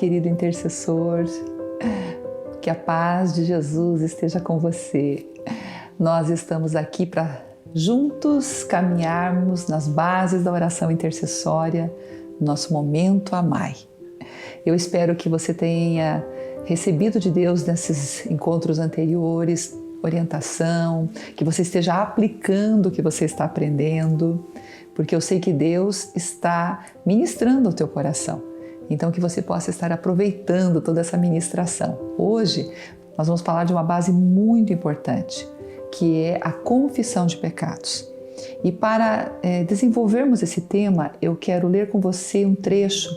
querido intercessor, que a paz de Jesus esteja com você. Nós estamos aqui para juntos caminharmos nas bases da oração intercessória, nosso momento Amai. Eu espero que você tenha recebido de Deus nesses encontros anteriores orientação, que você esteja aplicando o que você está aprendendo, porque eu sei que Deus está ministrando ao teu coração. Então que você possa estar aproveitando toda essa ministração. Hoje nós vamos falar de uma base muito importante, que é a confissão de pecados. E para desenvolvermos esse tema, eu quero ler com você um trecho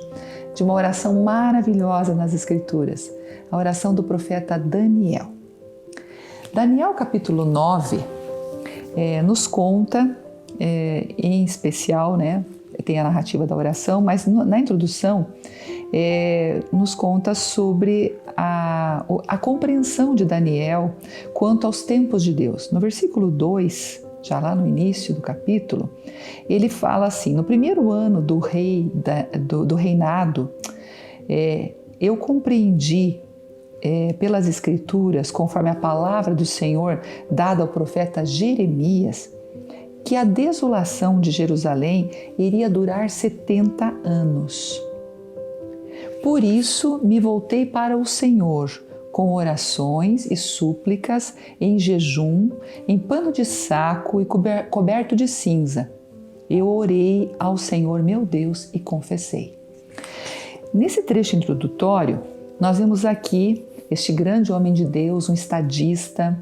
de uma oração maravilhosa nas Escrituras, a oração do profeta Daniel. Daniel capítulo 9 nos conta, em especial, tem a narrativa da oração, mas na introdução nos conta sobre a compreensão de Daniel quanto aos tempos de Deus. No versículo 2, já lá no início do capítulo, ele fala assim: no primeiro ano do reinado, eu compreendi pelas Escrituras, conforme a palavra do Senhor dada ao profeta Jeremias, que a desolação de Jerusalém iria durar 70 anos. Por isso me voltei para o Senhor, com orações e súplicas, em jejum, em pano de saco e coberto de cinza. Eu orei ao Senhor meu Deus e confessei. Nesse trecho introdutório, nós vemos aqui este grande homem de Deus, um estadista,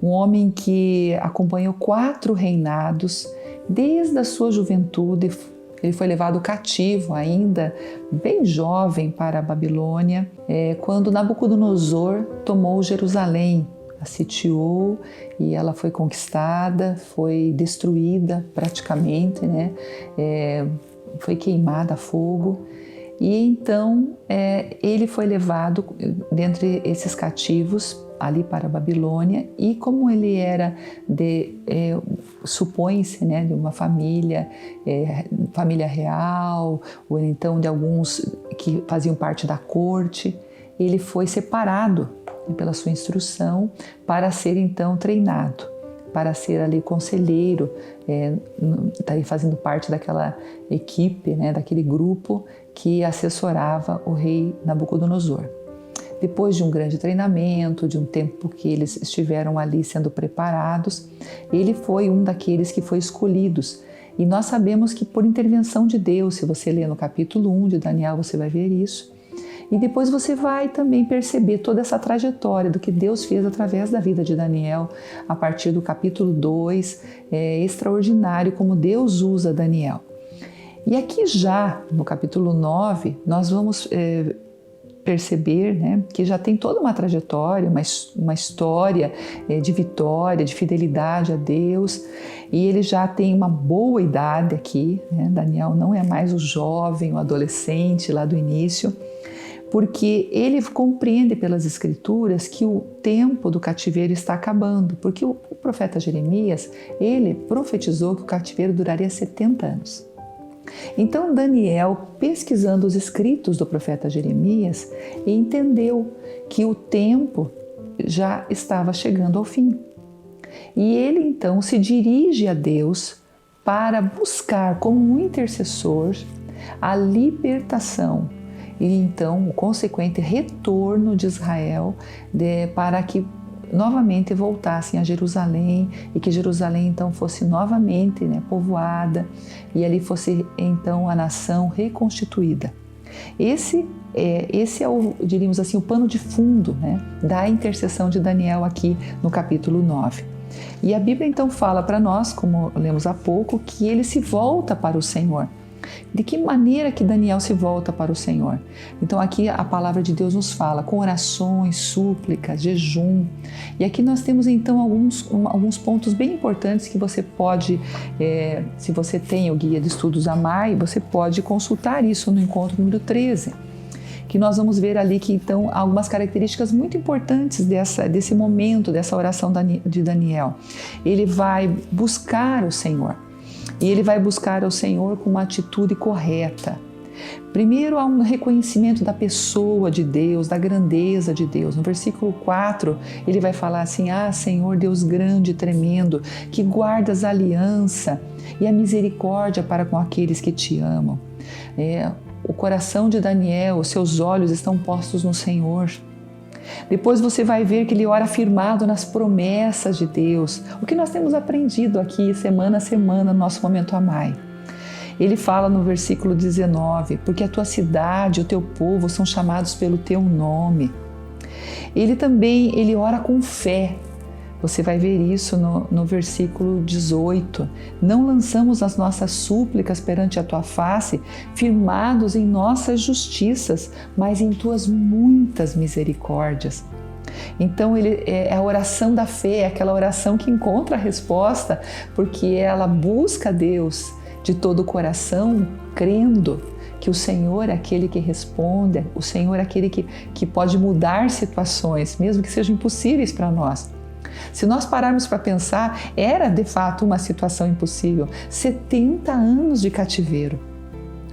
um homem que acompanhou 4 reinados, desde a sua juventude. Ele foi levado cativo ainda, bem jovem, para a Babilônia, quando Nabucodonosor tomou Jerusalém, a sitiou e ela foi conquistada, foi destruída praticamente, foi queimada a fogo. E então ele foi levado dentre esses cativos ali para a Babilônia, e como ele era supõe-se, de uma família real, ou então de alguns que faziam parte da corte, ele foi separado pela sua instrução para ser então treinado, para ser ali conselheiro, fazendo parte daquela equipe, daquele grupo que assessorava o rei Nabucodonosor. Depois de um grande treinamento, de um tempo que eles estiveram ali sendo preparados, ele foi um daqueles que foi escolhidos. E nós sabemos que por intervenção de Deus, se você ler no capítulo 1 de Daniel, você vai ver isso. E depois você vai também perceber toda essa trajetória do que Deus fez através da vida de Daniel, a partir do capítulo 2, é extraordinário como Deus usa Daniel. E aqui já no capítulo 9, nós vamos perceber que já tem toda uma trajetória, uma história de vitória, de fidelidade a Deus, e ele já tem uma boa idade aqui, Daniel não é mais o jovem, o adolescente lá do início, porque ele compreende pelas Escrituras que o tempo do cativeiro está acabando, porque o profeta Jeremias, ele profetizou que o cativeiro duraria 70 anos. Então Daniel, pesquisando os escritos do profeta Jeremias, entendeu que o tempo já estava chegando ao fim. E ele então se dirige a Deus para buscar como um intercessor a libertação e então o consequente retorno de Israel para que novamente voltassem a Jerusalém e que Jerusalém então fosse novamente povoada e ali fosse então a nação reconstituída. Esse é diríamos assim, o pano de fundo da intercessão de Daniel aqui no capítulo 9. E a Bíblia então fala para nós, como lemos há pouco, que ele se volta para o Senhor. De que maneira que Daniel se volta para o Senhor? Então aqui a palavra de Deus nos fala com orações, súplicas, jejum. E aqui nós temos então alguns pontos bem importantes que você pode, se você tem o guia de estudos Amai, você pode consultar isso no encontro número 13. Que nós vamos ver ali que então há algumas características muito importantes desse momento, dessa oração de Daniel. Ele vai buscar o Senhor. E ele vai buscar ao Senhor com uma atitude correta. Primeiro há um reconhecimento da pessoa de Deus, da grandeza de Deus. No versículo 4, ele vai falar assim: ah, Senhor Deus grande e tremendo, que guardas a aliança e a misericórdia para com aqueles que te amam. O coração de Daniel, os seus olhos estão postos no Senhor. Depois você vai ver que ele ora firmado nas promessas de Deus. O que nós temos aprendido aqui semana a semana no nosso Momento Amai. Ele fala no versículo 19, porque a tua cidade e o teu povo são chamados pelo teu nome. Ele ora com fé. Você vai ver isso no versículo 18. Não lançamos as nossas súplicas perante a tua face, firmados em nossas justiças, mas em tuas muitas misericórdias. Então é a oração da fé, é aquela oração que encontra a resposta, porque ela busca Deus de todo o coração, crendo que o Senhor é aquele que responde, o Senhor é aquele que pode mudar situações, mesmo que sejam impossíveis para nós. Se nós pararmos para pensar, era de fato uma situação impossível. 70 anos de cativeiro.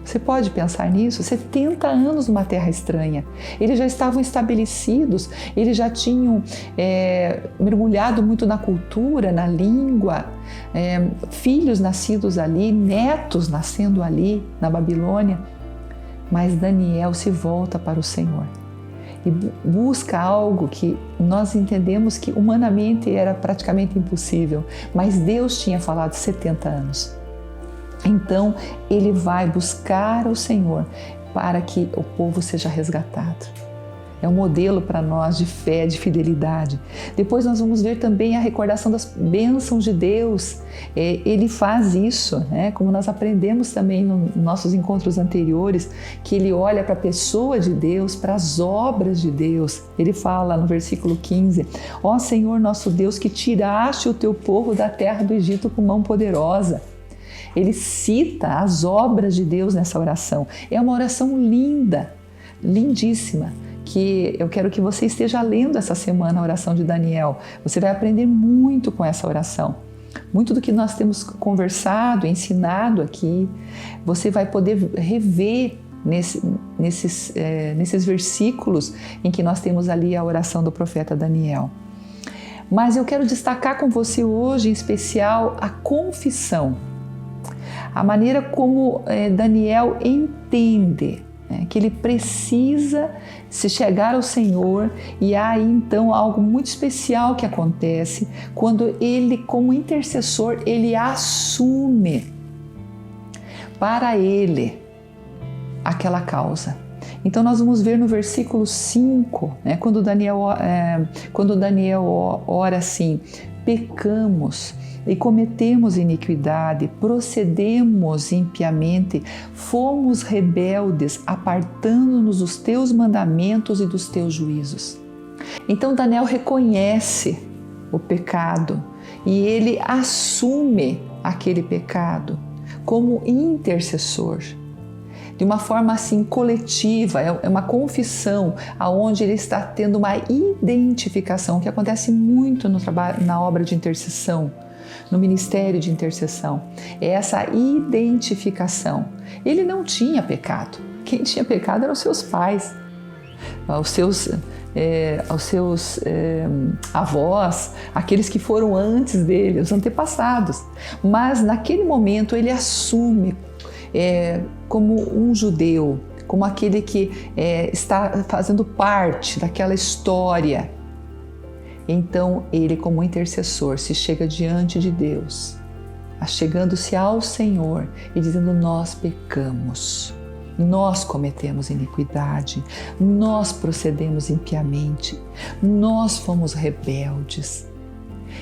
Você pode pensar nisso? 70 anos numa terra estranha. Eles já estavam estabelecidos, eles já tinham mergulhado muito na cultura, na língua, filhos nascidos ali, netos nascendo ali na Babilônia. Mas Daniel se volta para o Senhor e busca algo que nós entendemos que humanamente era praticamente impossível, mas Deus tinha falado 70 anos. Então ele vai buscar o Senhor para que o povo seja resgatado. É um modelo para nós de fé, de fidelidade. Depois nós vamos ver também a recordação das bênçãos de Deus. Ele faz isso, né? Como nós aprendemos também nos nossos encontros anteriores, que ele olha para a pessoa de Deus, para as obras de Deus. Ele fala no versículo 15, ó Senhor nosso Deus, que tiraste o teu povo da terra do Egito com mão poderosa. Ele cita as obras de Deus nessa oração. É uma oração linda, lindíssima, que eu quero que você esteja lendo essa semana a oração de Daniel. Você vai aprender muito com essa oração. Muito do que nós temos conversado, ensinado aqui, você vai poder rever nesses versículos em que nós temos ali a oração do profeta Daniel. Mas eu quero destacar com você hoje, em especial, a confissão. A maneira como Daniel entende que ele precisa se chegar ao Senhor, e há aí então algo muito especial que acontece quando ele, como intercessor, ele assume para ele aquela causa. Então nós vamos ver no versículo 5, quando Daniel ora assim: pecamos e cometemos iniquidade, procedemos impiamente, fomos rebeldes, apartando-nos dos teus mandamentos e dos teus juízos. Então Daniel reconhece o pecado e ele assume aquele pecado como intercessor. De uma forma assim coletiva, é uma confissão aonde ele está tendo uma identificação, que acontece muito no trabalho, na obra de intercessão, no ministério de intercessão. É essa identificação. Ele não tinha pecado. Quem tinha pecado eram os seus pais, aos seus avós, aqueles que foram antes dele, os antepassados. Mas naquele momento ele assume como um judeu, como aquele que está fazendo parte daquela história. Então ele, como intercessor, se chega diante de Deus, achegando-se ao Senhor e dizendo: nós pecamos, nós cometemos iniquidade, nós procedemos impiamente, nós fomos rebeldes.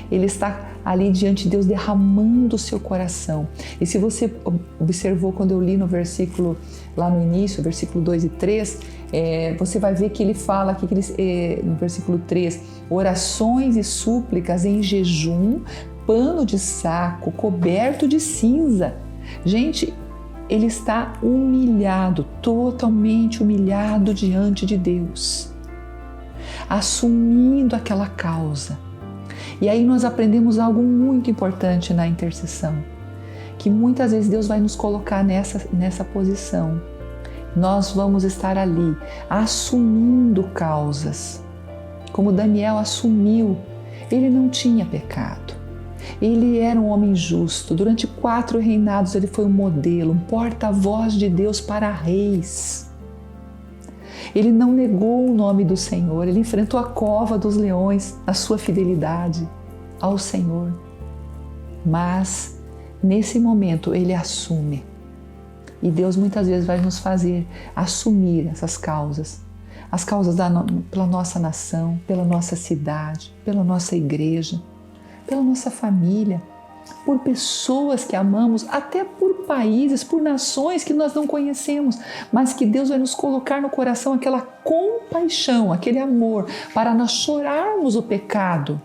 Ele está ali diante de Deus derramando o seu coração. E se você observou quando eu li no versículo, lá no início, versículo 2 e 3, você vai ver que ele fala aqui, no versículo 3, orações e súplicas em jejum, pano de saco, coberto de cinza. Gente, ele está humilhado, totalmente humilhado diante de Deus, assumindo aquela causa. E aí nós aprendemos algo muito importante na intercessão, que muitas vezes Deus vai nos colocar nessa posição. nós vamos estar ali assumindo causas. Como Daniel assumiu, ele não tinha pecado. Ele era um homem justo. Durante 4 reinados ele foi um modelo, um porta-voz de Deus para reis. Ele não negou o nome do Senhor, ele enfrentou a cova dos leões na sua fidelidade ao Senhor. Mas, nesse momento, ele assume. E Deus muitas vezes vai nos fazer assumir essas causas. As causas pela nossa nação, pela nossa cidade, pela nossa igreja, pela nossa família, por pessoas que amamos, até por países, por nações que nós não conhecemos, mas que Deus vai nos colocar no coração aquela compaixão, aquele amor, para nós chorarmos o pecado,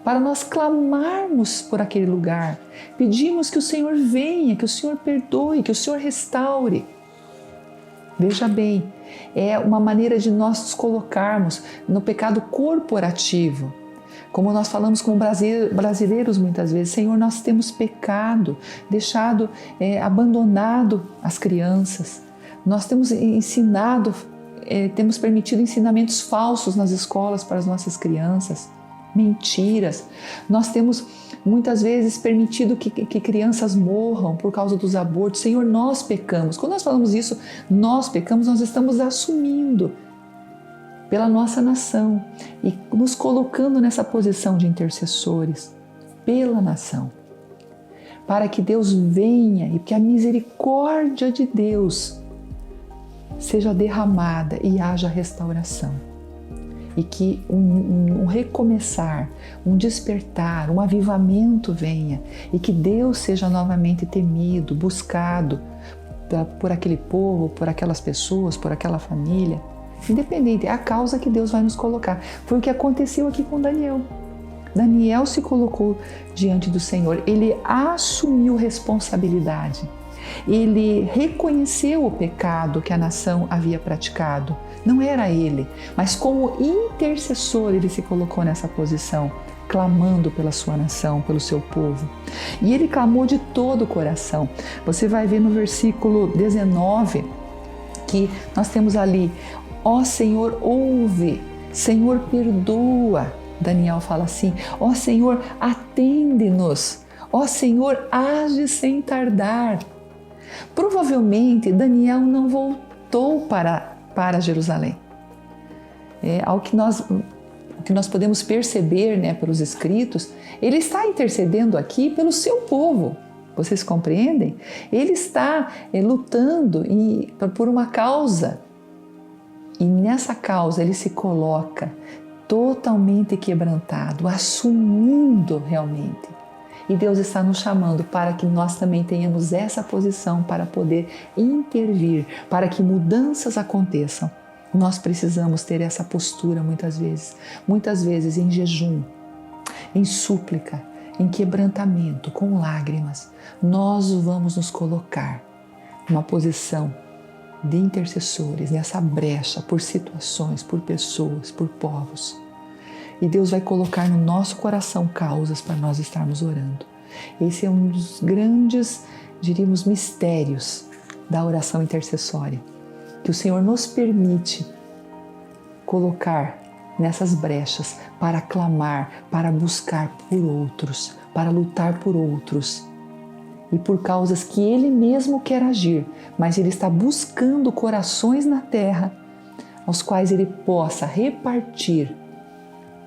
para nós clamarmos por aquele lugar, pedimos que o Senhor venha, que o Senhor perdoe, que o Senhor restaure. Veja bem, é uma maneira de nós nos colocarmos no pecado corporativo. Como nós falamos como brasileiros muitas vezes, Senhor, nós temos pecado, deixado, abandonado as crianças. Nós temos ensinado, temos permitido ensinamentos falsos nas escolas para as nossas crianças, mentiras. Nós temos muitas vezes permitido que crianças morram por causa dos abortos. Senhor, nós pecamos. Quando nós falamos isso, nós pecamos, nós estamos assumindo pela nossa nação e nos colocando nessa posição de intercessores pela nação, para que Deus venha e que a misericórdia de Deus seja derramada e haja restauração, e que um recomeçar, um despertar, um avivamento venha, e que Deus seja novamente temido, buscado por aquele povo, por aquelas pessoas, por aquela família. Independente, é a causa que Deus vai nos colocar. Foi o que aconteceu aqui com Daniel. Daniel se colocou diante do Senhor, ele assumiu responsabilidade, ele reconheceu o pecado que a nação havia praticado. Não era ele, mas como intercessor ele se colocou nessa posição, clamando pela sua nação, pelo seu povo. E ele clamou de todo o coração. Você vai ver no versículo 19 que nós temos ali: ó Senhor, ouve, Senhor, perdoa. Daniel fala assim: ó Senhor, atende-nos, ó Senhor, age sem tardar. Provavelmente Daniel não voltou para Jerusalém. Ao que nós podemos perceber, né, pelos escritos, ele está intercedendo aqui pelo seu povo. Vocês compreendem? Ele está lutando por uma causa. E nessa causa ele se coloca totalmente quebrantado, assumindo realmente. E Deus está nos chamando para que nós também tenhamos essa posição para poder intervir, para que mudanças aconteçam. Nós precisamos ter essa postura muitas vezes em jejum, em súplica, em quebrantamento, com lágrimas. Nós vamos nos colocar numa posição de intercessores, nessa brecha por situações, por pessoas, por povos. E Deus vai colocar no nosso coração causas para nós estarmos orando. Esse é um dos grandes, diríamos, mistérios da oração intercessória, que o Senhor nos permite colocar nessas brechas para clamar, para buscar por outros, para lutar por outros. E por causas que Ele mesmo quer agir, mas Ele está buscando corações na terra aos quais Ele possa repartir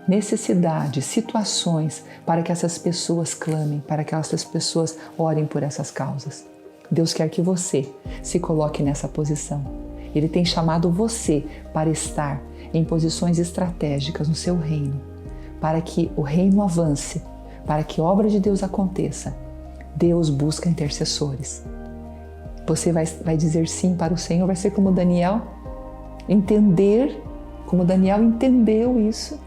necessidades, situações, para que essas pessoas clamem, para que essas pessoas orem por essas causas. Deus quer que você se coloque nessa posição. Ele tem chamado você para estar em posições estratégicas no seu reino, para que o reino avance, para que a obra de Deus aconteça. Deus busca intercessores. Você vai dizer sim para o Senhor, vai ser como Daniel, entender, como Daniel entendeu isso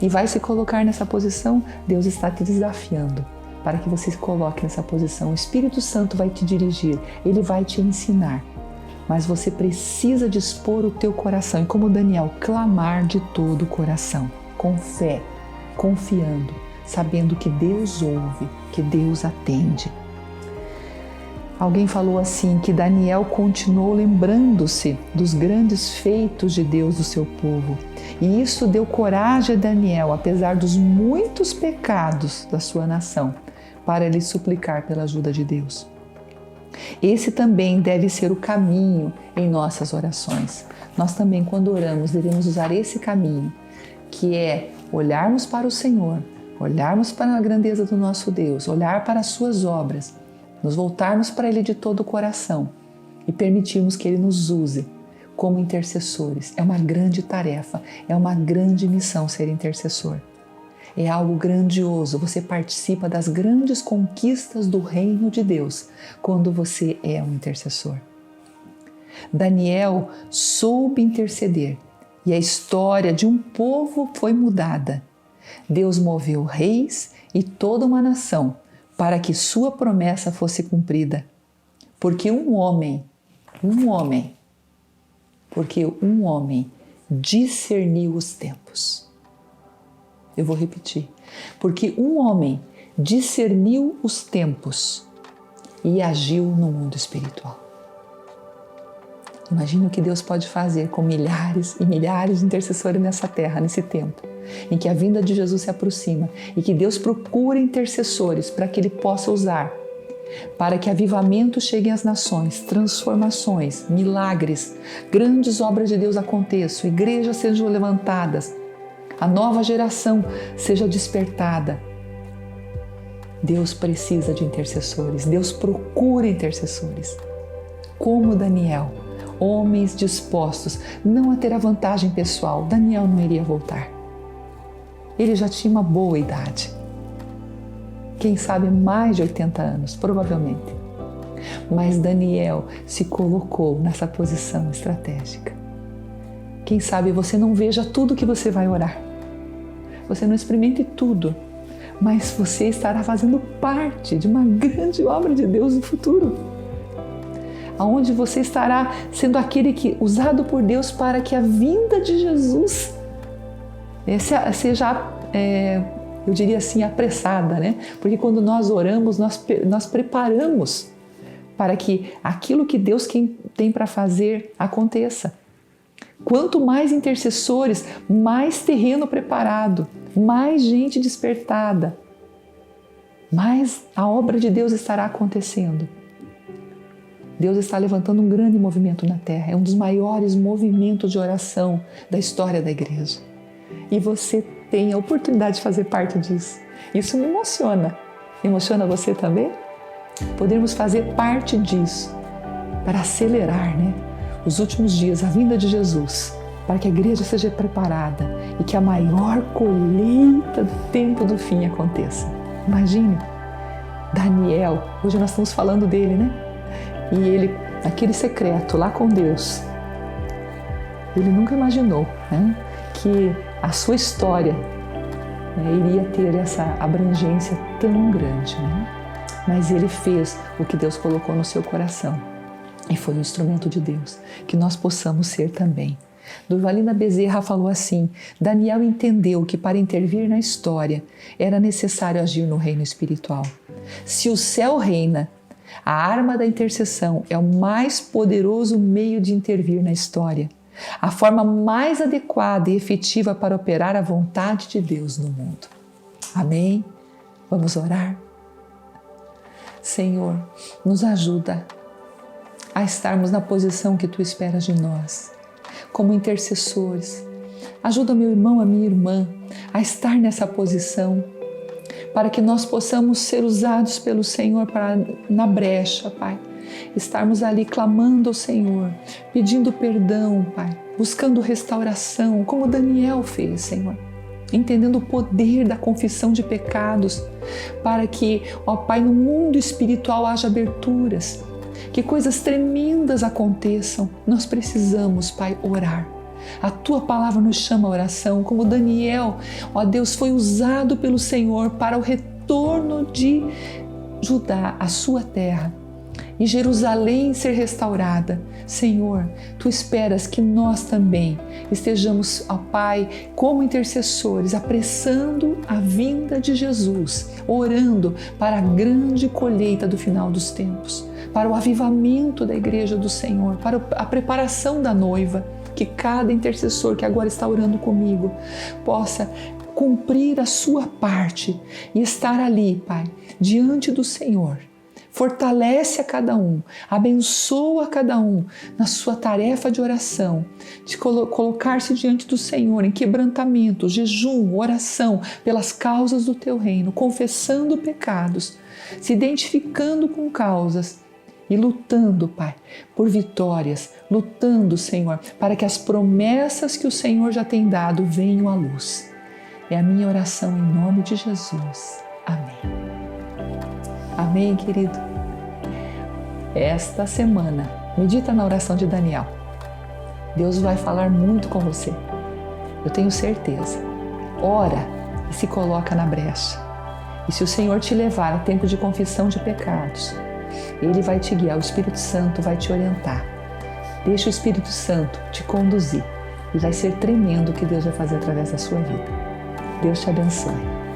e vai se colocar nessa posição. Deus está te desafiando para que você se coloque nessa posição. O Espírito Santo vai te dirigir, Ele vai te ensinar, mas você precisa dispor o teu coração e, como Daniel, clamar de todo o coração, com fé, confiando, sabendo que Deus ouve, que Deus atende. Alguém falou assim que Daniel continuou lembrando-se dos grandes feitos de Deus do seu povo. E isso deu coragem a Daniel, apesar dos muitos pecados da sua nação, para ele suplicar pela ajuda de Deus. Esse também deve ser o caminho em nossas orações. Nós também, quando oramos, devemos usar esse caminho, que é olharmos para o Senhor, olharmos para a grandeza do nosso Deus, olhar para as suas obras, nos voltarmos para Ele de todo o coração e permitirmos que Ele nos use como intercessores. É uma grande tarefa, é uma grande missão ser intercessor. É algo grandioso, você participa das grandes conquistas do reino de Deus quando você é um intercessor. Daniel soube interceder e a história de um povo foi mudada. Deus moveu reis e toda uma nação para que sua promessa fosse cumprida. Porque um homem discerniu os tempos. Eu vou repetir. Porque um homem discerniu os tempos e agiu no mundo espiritual. Imagine o que Deus pode fazer com milhares e milhares de intercessores nessa terra, nesse tempo, em que a vinda de Jesus se aproxima e que Deus procura intercessores para que Ele possa usar, para que avivamento chegue às nações, transformações, milagres, grandes obras de Deus aconteçam, igrejas sejam levantadas, a nova geração seja despertada. Deus precisa de intercessores, Deus procura intercessores. Como Daniel, homens dispostos não a ter a vantagem pessoal. Daniel não iria voltar. Ele já tinha uma boa idade. Quem sabe mais de 80 anos, provavelmente. Mas Daniel se colocou nessa posição estratégica. Quem sabe você não veja tudo que você vai orar. Você não experimente tudo, mas você estará fazendo parte de uma grande obra de Deus no futuro. Onde você estará sendo aquele que usado por Deus para que a vinda de Jesus seja, eu diria assim, apressada, né? Porque quando nós oramos, nós preparamos para que aquilo que Deus tem para fazer aconteça. Quanto mais intercessores, mais terreno preparado, mais gente despertada, mais a obra de Deus estará acontecendo. Deus está levantando um grande movimento na terra, é um dos maiores movimentos de oração da história da igreja. E você tem a oportunidade de fazer parte disso. Isso me emociona. Emociona você também? Podermos fazer parte disso para acelerar, os últimos dias, a vinda de Jesus, para que a igreja seja preparada e que a maior colheita do tempo do fim aconteça. Imagine, Daniel, hoje nós estamos falando dele, E ele, aquele secreto lá com Deus, ele nunca imaginou que a sua história iria ter essa abrangência tão grande. Mas ele fez o que Deus colocou no seu coração e foi um instrumento de Deus, que nós possamos ser também. Durvalina Bezerra falou assim: Daniel entendeu que para intervir na história era necessário agir no reino espiritual. Se o céu reina, a arma da intercessão é o mais poderoso meio de intervir na história, a forma mais adequada e efetiva para operar a vontade de Deus no mundo. Amém? Vamos orar? Senhor, nos ajuda a estarmos na posição que Tu esperas de nós, como intercessores. Ajuda meu irmão, a minha irmã, a estar nessa posição, para que nós possamos ser usados pelo Senhor na brecha, Pai. Estarmos ali clamando ao Senhor, pedindo perdão, Pai, buscando restauração, como Daniel fez, Senhor. Entendendo o poder da confissão de pecados, para que, ó Pai, no mundo espiritual haja aberturas, que coisas tremendas aconteçam. Nós precisamos, Pai, orar. A Tua palavra nos chama a oração, como Daniel, ó Deus, foi usado pelo Senhor para o retorno de Judá, a sua terra. e Jerusalém ser restaurada. Senhor, Tu esperas que nós também estejamos, ó Pai, como intercessores, apressando a vinda de Jesus, orando para a grande colheita do final dos tempos, para o avivamento da igreja do Senhor, para a preparação da noiva, que cada intercessor que agora está orando comigo possa cumprir a sua parte e estar ali, Pai, diante do Senhor. Fortalece a cada um, abençoa a cada um na sua tarefa de oração, de colocar-se diante do Senhor em quebrantamento, jejum, oração pelas causas do Teu reino, confessando pecados, se identificando com causas e lutando, Pai, por vitórias, lutando, Senhor, para que as promessas que o Senhor já tem dado venham à luz. É a minha oração em nome de Jesus. Amém. Amém, querido? Esta semana, medita na oração de Daniel. Deus vai falar muito com você. Eu tenho certeza. Ora e se coloca na brecha. E se o Senhor te levar a tempo de confissão de pecados, Ele vai te guiar, o Espírito Santo vai te orientar. Deixa o Espírito Santo te conduzir e vai ser tremendo o que Deus vai fazer através da sua vida. Deus te abençoe.